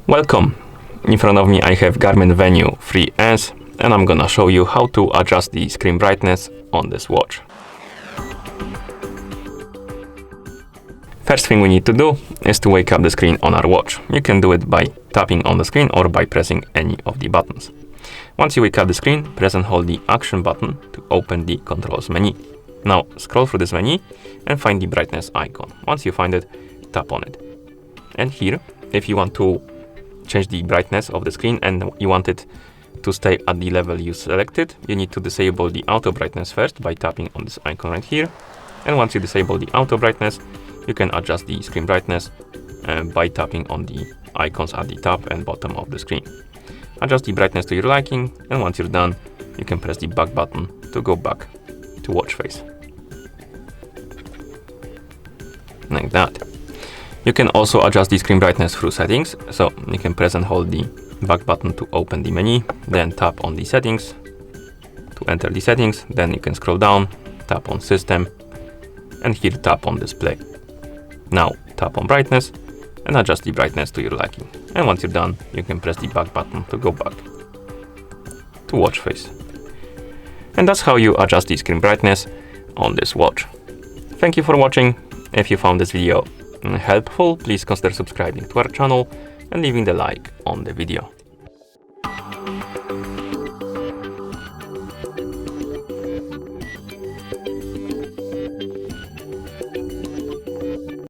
Welcome! In front of me I have Garmin Venu 3S and I'm gonna show you how to adjust the screen brightness on this watch. First thing we need to do is to wake up the screen on our watch. You can do it by tapping on the screen or by pressing any of the buttons. Once you wake up the screen, press and hold the action button to open the controls menu. Now scroll through this menu and find the brightness icon. Once you find it, tap on it. And here, if you want to change the brightness of the screen and you want it to stay at the level you selected, you need to disable the auto brightness first by tapping on this icon right here. And once you disable the auto brightness, you can adjust the screen brightness by tapping on the icons at the top and bottom of the screen. Adjust the brightness to your liking, and once you're done, you can press the back button to go back to watch face. Like that. You can also adjust the screen brightness through settings, so you can press and hold the back button to open the menu, then tap on the settings to enter the settings, then you can scroll down, tap on system, and here tap on display. Now tap on brightness and adjust the brightness to your liking. And once you're done, you can press the back button to go back to watch face. And that's how you adjust the screen brightness on this watch. Thank you for watching. If you found this video helpful, please consider subscribing to our channel and leaving the like on the video.